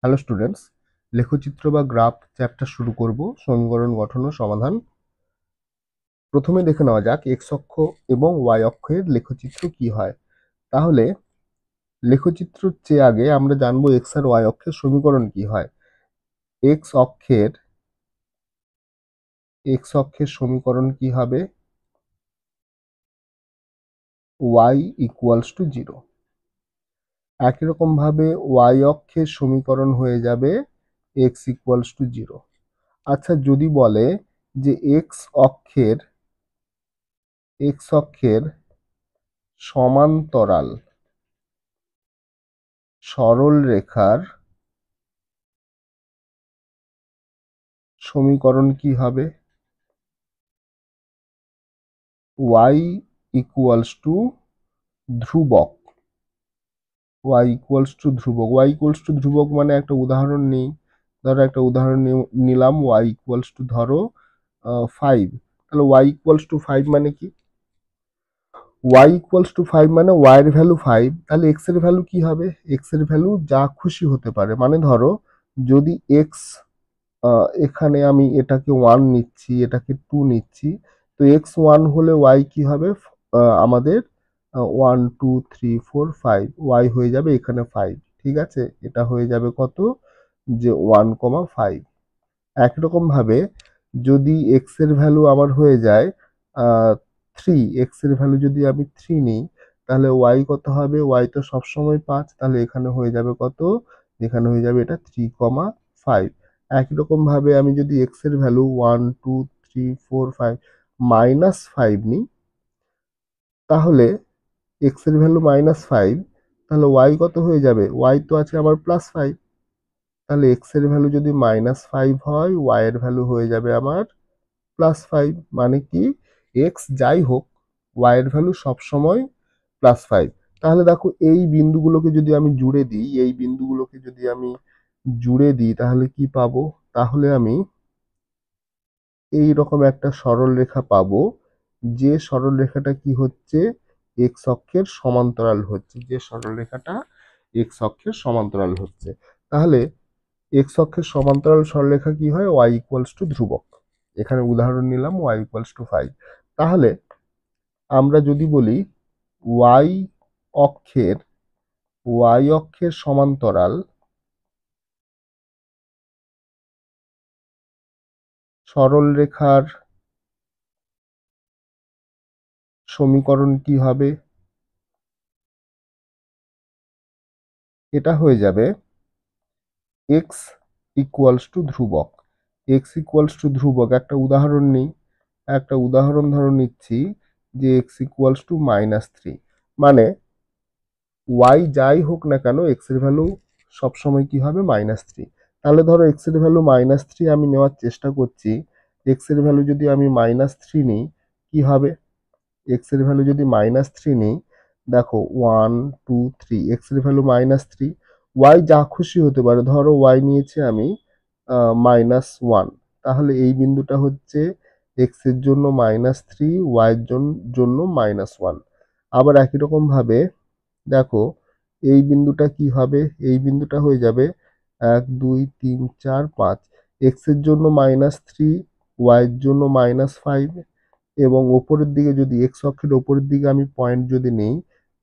Hello students, লেখচিত্র বা graph chapter শুরু করব। সমীকরণ গঠন ও সমাধান। প্রথমে দেখে নেওয়া যাক এক্স অক্ষ এবং ওয়াই অক্ষের লেখচিত্র কি হয়। তাহলে লেখচিত্রের চেয়ে আগে আমরা জানবো এক্স আর ওয়াই অক্ষের সমীকরণ কি হয়। এক্স অক্ষের সমীকরণ কি হবে? Y equals to 0। একই রকম ভাবে ওয়াই অক্ষের সমীকরণ হয়ে যাবে এক্স ইকুয়ালস টু 0। আচ্ছা, যদি বলে যে এক্স অক্ষের সমান্তরাল সরল রেখার সমীকরণ কি হবে? y ইকুয়ালস টু ধ্রুবক। y ইকুয়ালস টু ধ্রুবক মানে একটা উদাহরণ নেই। ধরো একটা উদাহরণ নিলাম, y ইকুয়ালস টু ধরো 5। তাহলে y ইকুয়ালস টু 5 মানে কি? y ইকুয়ালস টু 5 মানে y এর ভ্যালু 5। তাহলে x এর ভ্যালু কি হবে? x এর ভ্যালু যা খুশি হতে পারে। মানে ধরো যদি x, এখানে আমি এটাকে 1 নিচ্ছি, এটাকে 2 নিচ্ছি, তো এক্স 1 হলে ওয়াই কি হবে? আমাদের 1 2 3 4 5 ওয়াই হয়ে যাবে এখানে 5। ঠিক আছে, এটা হয়ে যাবে কত? যে 1,5। একরকম ভাবে যদি এক্স এর ভ্যালু আমার হয়ে যায় 3, এক্স এর ভ্যালু যদি আমি 3 নিই, তাহলে ওয়াই কত হবে? ওয়াই তো সবসময় 5, তাহলে এখানে হয়ে যাবে কত? এখানে হয়ে যাবে এটা 3,5। একই রকম ভাবে আমি যদি এক্স এর ভ্যালু 1 2 3 4 5 -5 নিই, তাহলে এক্স এর ভ্যালু -5, তাহলে ওয়াই কত হয়ে যাবে? ওয়াই তো আছে আমার +5। তাহলে এক্স এর ভ্যালু যদি -5 হয়, ওয়াই এর ভ্যালু হয়ে যাবে আমার +5। মানে কি, এক্স যাই হোক ওয়াই এর ভ্যালু সবসময় +5। তাহলে দেখো এই বিন্দুগুলোকে যদি আমি জুড়ে দিই তাহলে কি পাবো? তাহলে আমি এই রকম একটা সরল রেখা পাবো, যে সরল রেখাটা কি হচ্ছে? এক্স অক্ষের সমান্তরাল হচ্ছে। তাহলে এক্স অক্ষের সমান্তরাল সরলরেখা কি হয়? ওয়াই ইকুয়ালস টু ধ্রুবক। এখানে উদাহরণ নিলাম ওয়াই ইকুয়ালস টু 5। তাহলে আমরা যদি বলি ওয়াই অক্ষের সমান্তরাল সরলরেখার সমীকরণ কি হবে? এটা হয়ে যাবে এক্স ইকুয়ালস টু ধ্রুবক। একটা উদাহরণ নিই। একটা উদাহরণ ধরো নিচ্ছি যে এক্স ইকুয়ালস টু -3। মানে ওয়াই যাই হোক না কেন এক্স এর ভ্যালু সবসময় কি হবে? -3। তাহলে ধরো এক্স এর ভ্যালু -3 আমি নেওয়ার চেষ্টা করছি। এক্স এর ভ্যালু যদি আমি -3 নিই, কি হবে? এক্স এর ভ্যালু যদি -3 নিই, দেখো 1 2 3, এক্স এর ভ্যালু -3। ওয়াই যা খুশি হতে পারে, ধরো ওয়াই নিয়েছি আমি -1। তাহলে এই বিন্দুটা হচ্ছে এক্স এর জন্য -3, ওয়াই এর জন্য -1। আবার একই রকম ভাবে দেখো এই বিন্দুটা কি হবে? এই বিন্দুটা হয়ে যাবে 1 2 3 4 5, এক্স এর জন্য -3, ওয়াই এর জন্য -5। এবং ওপরের দিকে যদি এক্স অক্ষের ওপরের দিকে আমি পয়েন্ট যদি নেই,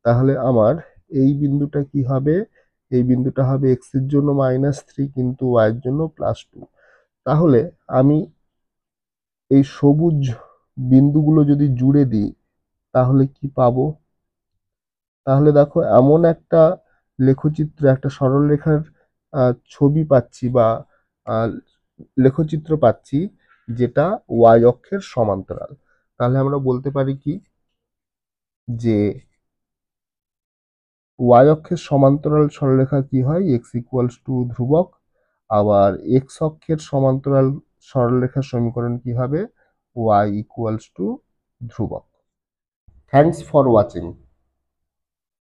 তাহলে আমার এই বিন্দুটা কি হবে? এই বিন্দুটা হবে এক্স এর জন্য -3 কিন্তু ওয়াই এর জন্য +2। তাহলে আমি এই সবুজ বিন্দুগুলো যদি জুড়ে দিই তাহলে কি পাবো? তাহলে দেখো এমন একটা লেখচিত্র, একটা সরলরেখার ছবি পাচ্ছি বা আহ, লেখচিত্র পাচ্ছি যেটা ওয়াই অক্ষের সমান্তরাল। তাহলে আমরা বলতে পারি কি, যে ওয়াই অক্ষের সমান্তরাল সরলরেখা কি হয়? এক্স ইকুয়ালস টু ধ্রুবক। আবার এক্স অক্ষের সমান্তরাল সরলরেখার সমীকরণ কি হবে? ওয়াই ইকুয়ালস টু ধ্রুবক। Thanks for watching.